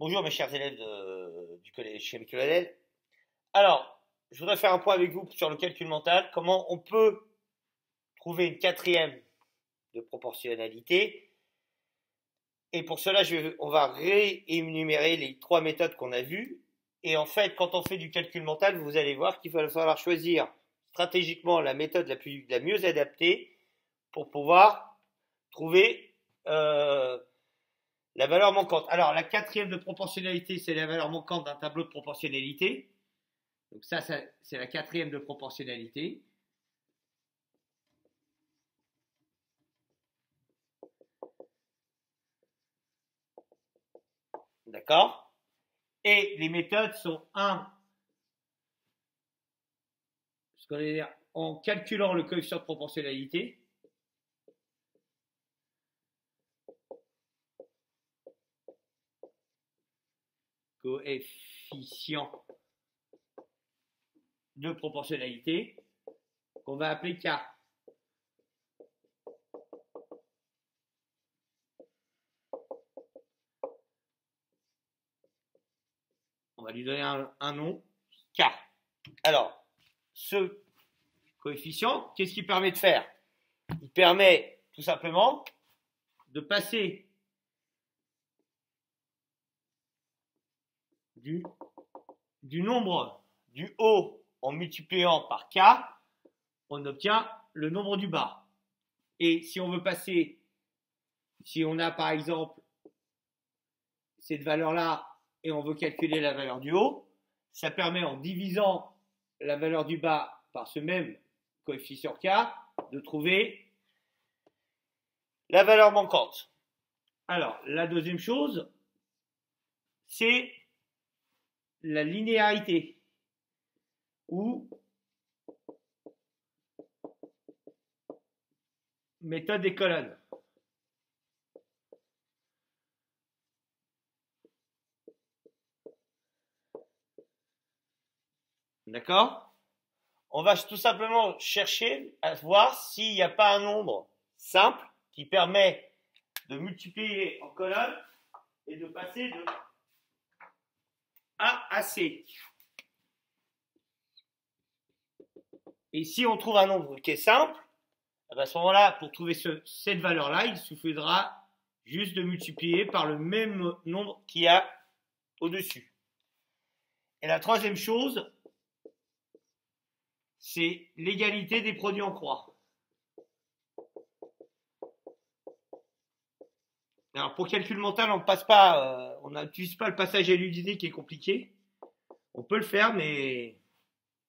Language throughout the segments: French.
Bonjour mes chers élèves du collège chez Michael. Alors, je voudrais faire un point avec vous sur le calcul mental. Comment on peut trouver une quatrième de proportionnalité. Et pour cela, on va réénumérer les trois méthodes qu'on a vues. Et en fait, quand on fait du calcul mental, vous allez voir qu'il va falloir choisir stratégiquement la méthode la mieux adaptée pour pouvoir trouver la valeur manquante. Alors, la quatrième de proportionnalité, c'est la valeur manquante d'un tableau de proportionnalité. Donc ça c'est la quatrième de proportionnalité. D'accord? Et les méthodes sont ce qu'on va dire, en calculant le coefficient de proportionnalité. Coefficient de proportionnalité qu'on va appeler K. On va lui donner un nom, K. Alors, ce coefficient, qu'est-ce qu'il permet de faire? Il permet tout simplement de passer du nombre du haut en multipliant par K, on obtient le nombre du bas. Et si on veut passer, si on a par exemple cette valeur-là et on veut calculer la valeur du haut, ça permet en divisant la valeur du bas par ce même coefficient K de trouver la valeur manquante. Alors, la deuxième chose, c'est la linéarité ou méthode des colonnes. D'accord? On va tout simplement chercher à voir s'il n'y a pas un nombre simple qui permet de multiplier en colonne et de passer de A à C. Et si on trouve un nombre qui est simple, à ce moment-là, pour trouver cette valeur-là, il suffira juste de multiplier par le même nombre qu'il y a au-dessus. Et la troisième chose, c'est l'égalité des produits en croix. Alors pour calcul mental, on n'utilise pas le passage à l'unité qui est compliqué. On peut le faire, mais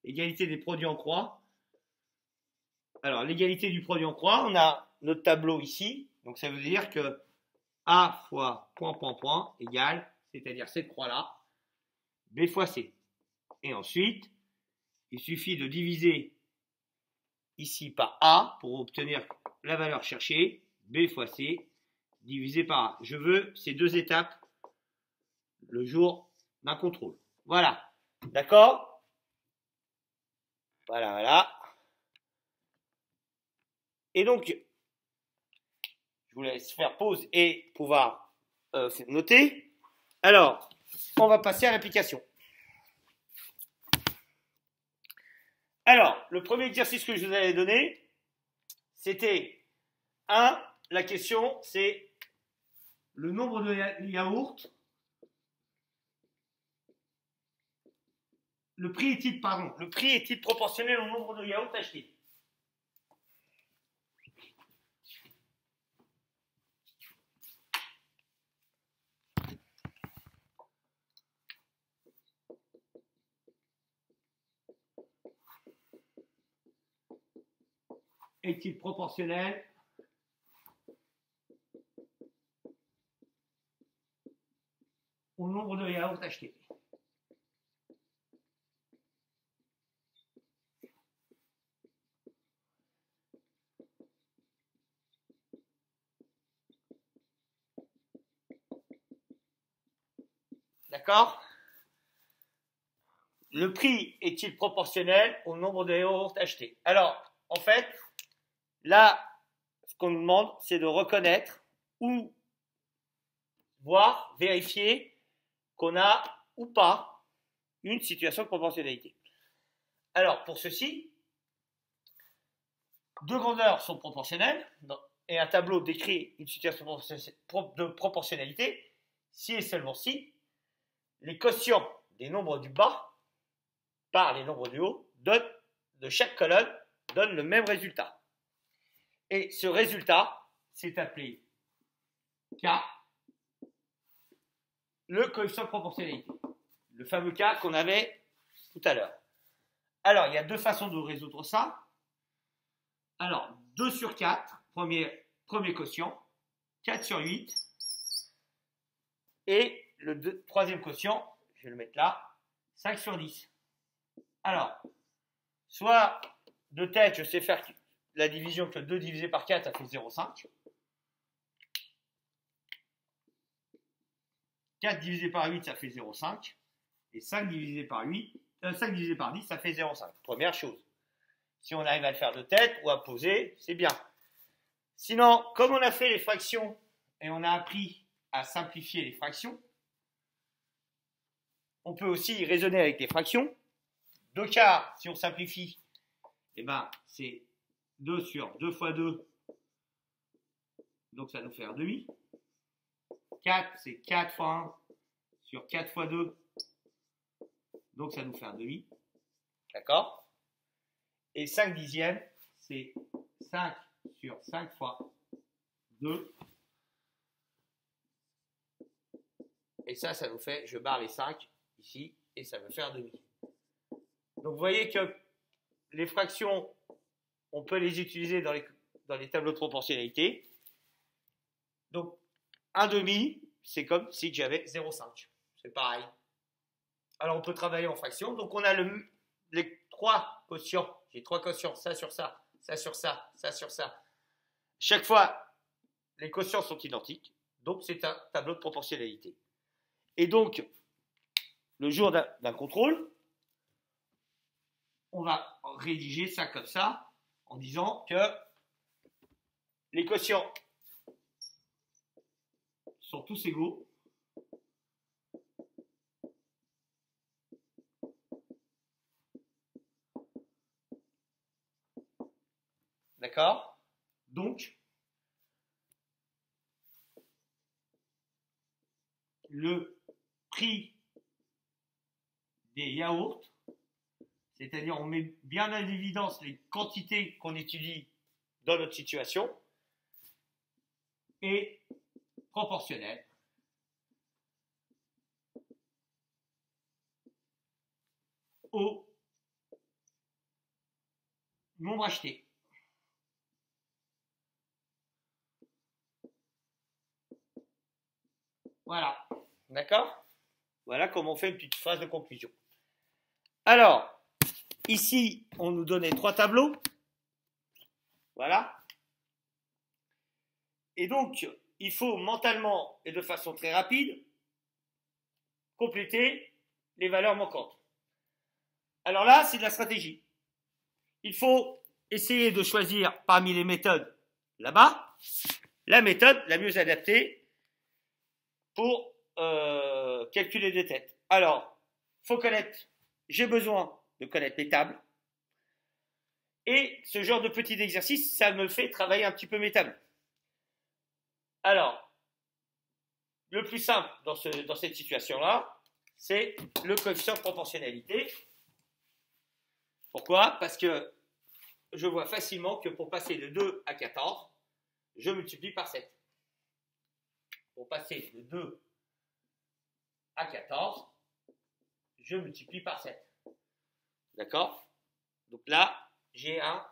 égalité des produits en croix. Alors l'égalité du produit en croix, on a notre tableau ici. Donc ça veut dire que A fois point point point égale, c'est-à-dire cette croix-là, B fois C. Et ensuite, il suffit de diviser ici par A pour obtenir la valeur cherchée, B fois C, divisé par A. Je veux ces deux étapes le jour d'un contrôle. Voilà. D'accord? Voilà, voilà. Et donc, je vous laisse faire pause et pouvoir noter. Alors, on va passer à l'application. Alors, le premier exercice que je vous avais donné, c'était la question, c'est le nombre de yaourts. Le prix est-il proportionnel au nombre de yaourts achetés? Est-il proportionnel au nombre de yaourts achetés? D'accord? Le prix est-il proportionnel au nombre de yaourts achetés? Alors, en fait, là, ce qu'on nous demande, c'est de reconnaître ou voir, vérifier qu'on a ou pas une situation de proportionnalité. Alors, pour ceci, deux grandeurs sont proportionnelles et un tableau décrit une situation de proportionnalité si et seulement si les quotients des nombres du bas par les nombres du haut de chaque colonne donnent le même résultat. Et ce résultat, c'est appelé K, le coefficient de proportionnalité. Le fameux K qu'on avait tout à l'heure. Alors, il y a deux façons de résoudre ça. Alors, 2 sur 4, premier quotient, 4 sur 8, et le troisième quotient, je vais le mettre là, 5 sur 10. Alors, soit de tête, je sais faire la division que 2 divisé par 4, ça fait 0,5. 4 divisé par 8, ça fait 0,5. Et 5 divisé par 10, ça fait 0,5. Première chose. Si on arrive à le faire de tête ou à poser, c'est bien. Sinon, comme on a fait les fractions et on a appris à simplifier les fractions, on peut aussi raisonner avec les fractions. 2 quarts, si on simplifie, eh ben, c'est 2 sur 2 fois 2, donc ça nous fait 1,5. 4, c'est 4 fois 1 sur 4 fois 2, donc ça nous fait 1,5. D'accord? Et 5 dixièmes, c'est 5 sur 5 fois 2. Et ça nous fait, je barre les 5 ici, et ça me fait 1,5. Donc vous voyez que les fractions, on peut les utiliser dans les tableaux de proportionnalité. Donc 1,5, c'est comme si j'avais 0,5. C'est pareil. Alors on peut travailler en fractions. Donc on a les 3 quotients. J'ai 3 quotients, ça sur ça, ça sur ça, ça sur ça. Chaque fois, les quotients sont identiques. Donc c'est un tableau de proportionnalité. Et donc, le jour d'un contrôle, on va rédiger ça comme ça, en disant que les quotients sont tous égaux. D'accord? Donc, le prix des yaourts, c'est-à-dire on met bien en évidence les quantités qu'on étudie dans notre situation, est proportionnel au nombre acheté. Voilà, d'accord? Voilà comment on fait une petite phrase de conclusion. Alors, ici, on nous donnait 3 tableaux. Voilà. Et donc, il faut mentalement et de façon très rapide compléter les valeurs manquantes. Alors là, c'est de la stratégie. Il faut essayer de choisir parmi les méthodes là-bas la méthode la mieux adaptée pour calculer des têtes. Alors, faut connaître, j'ai besoin de connaître mes tables. Et ce genre de petit exercice, ça me fait travailler un petit peu mes tables. Alors, le plus simple dans cette situation-là, c'est le coefficient de proportionnalité. Pourquoi? Parce que je vois facilement que pour passer de 2 à 14, je multiplie par 7. Pour passer de 2 à 14, je multiplie par 7. D'accord? Donc là, j'ai un,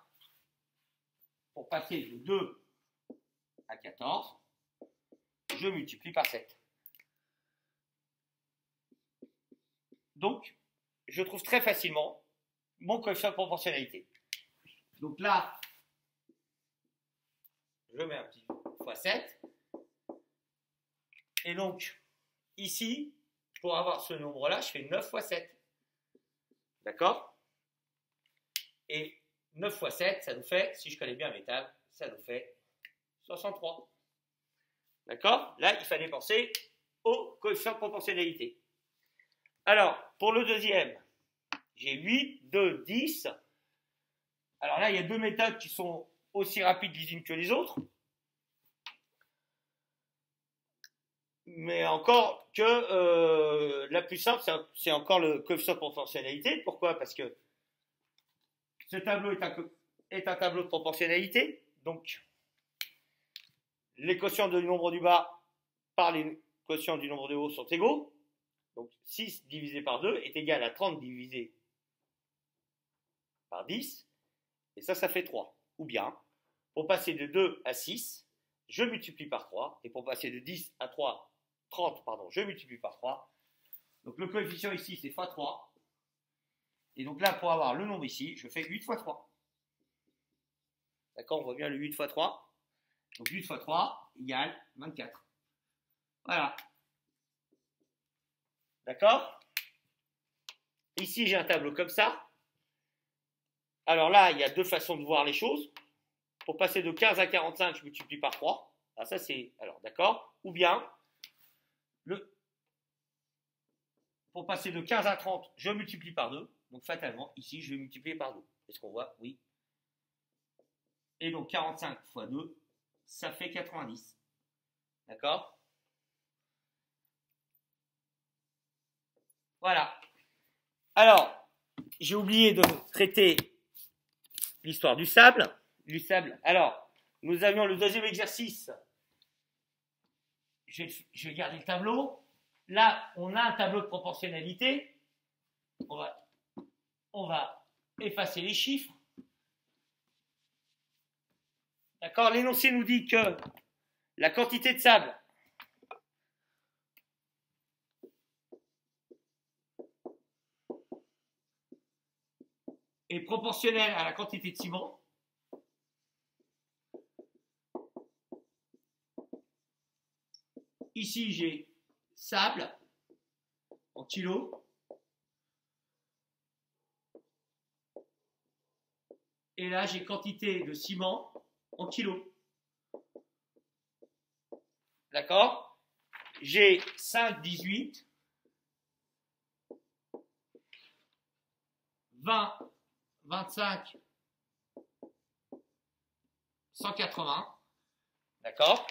pour passer de 2 à 14, je multiplie par 7. Donc, je trouve très facilement mon coefficient de proportionnalité. Donc là, je mets un petit fois 7. Et donc, ici, pour avoir ce nombre-là, je fais 9 fois 7. D'accord? Et 9 fois 7, ça nous fait, si je connais bien mes tables, ça nous fait 63. D'accord? Là, il fallait penser au coefficient de proportionnalité. Alors, pour le deuxième, j'ai 8, 2, 10. Alors là, il y a deux méthodes qui sont aussi rapides les unes que les autres. Mais encore que la plus simple, c'est encore le coefficient de proportionnalité. Pourquoi? Parce que ce tableau est un tableau de proportionnalité. Donc, les quotients du nombre du bas par les quotients du nombre de haut sont égaux. Donc, 6 divisé par 2 est égal à 30 divisé par 10. Et ça fait 3. Ou bien, pour passer de 2 à 6, je multiplie par 3. Et pour passer de 10 à 30, je multiplie par 3. Donc, le coefficient ici, c'est x3. Et donc là, pour avoir le nombre ici, je fais 8 fois 3. D'accord, on voit bien le 8 fois 3. Donc 8 fois 3 égale 24. Voilà. D'accord? Ici, j'ai un tableau comme ça. Alors là, il y a deux façons de voir les choses. Pour passer de 15 à 45, je multiplie par 3. Alors ça, c'est... Alors, d'accord? Ou bien, pour passer de 15 à 30, je multiplie par 2. Donc, fatalement, ici, je vais multiplier par 2. Est-ce qu'on voit? Oui. Et donc, 45 fois 2, ça fait 90. D'accord? Voilà. Alors, j'ai oublié de traiter l'histoire du sable. Alors, nous avions le deuxième exercice. Je vais garder le tableau. Là, on a un tableau de proportionnalité. On va effacer les chiffres. D'accord? L'énoncé nous dit que la quantité de sable est proportionnelle à la quantité de ciment. Ici, j'ai sable en kilos. Et là, j'ai quantité de ciment en kilos. D'accord? J'ai 5, 18, 20, 25, 180. D'accord?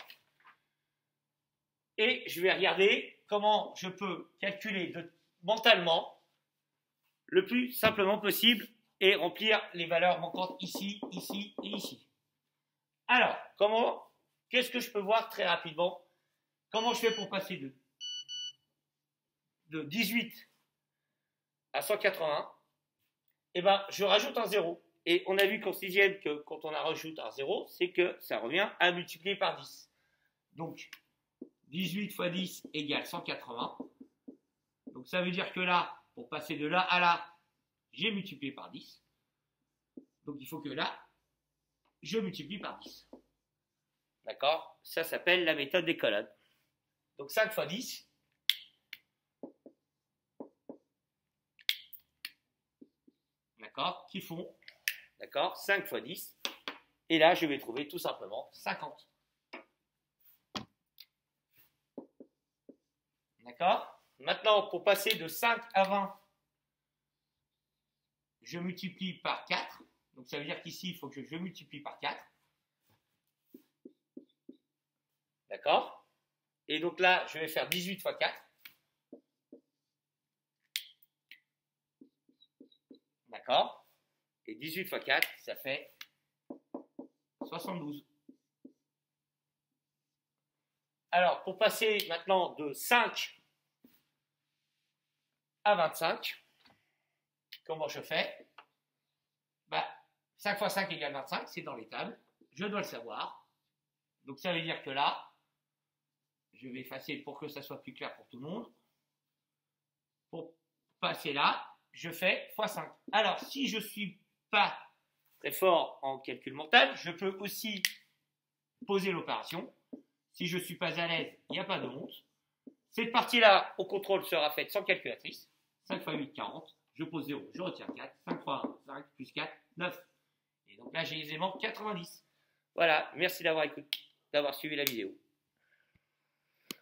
Et je vais regarder comment je peux calculer mentalement le plus simplement possible et remplir les valeurs manquantes ici, ici et ici. Alors, qu'est-ce que je peux voir très rapidement? Comment je fais pour passer de 18 à 180? Eh bien, je rajoute un 0. Et on a vu qu'en sixième, que quand on rajoute un 0, c'est que ça revient à multiplier par 10. Donc, 18 fois 10 égale 180. Donc, ça veut dire que là, pour passer de là à là, j'ai multiplié par 10. Donc, il faut que là, je multiplie par 10. D'accord? Ça s'appelle la méthode des colonnes. Donc, 5 fois 10. D'accord? Qui font, d'accord, 5 fois 10. Et là, je vais trouver tout simplement 50. D'accord? Maintenant, pour passer de 5 à 20, je multiplie par 4. Donc, ça veut dire qu'ici, il faut que je multiplie par 4. D'accord? Et donc là, je vais faire 18 fois 4. D'accord? Et 18 fois 4, ça fait 72. Alors, pour passer maintenant de 5 à 25, comment je fais? 5 fois 5 égale 25, c'est dans les tables. Je dois le savoir. Donc, ça veut dire que là, je vais effacer pour que ça soit plus clair pour tout le monde. Pour passer là, je fais x 5. Alors, si je ne suis pas très fort en calcul mental, je peux aussi poser l'opération. Si je ne suis pas à l'aise, il n'y a pas de honte. Cette partie-là, au contrôle, sera faite sans calculatrice. 5 fois 8, 40. Je pose 0, je retire 4. 5 fois 1, 5, plus 4, 9. Et donc là, j'ai aisément 90. Voilà, merci d'avoir suivi la vidéo.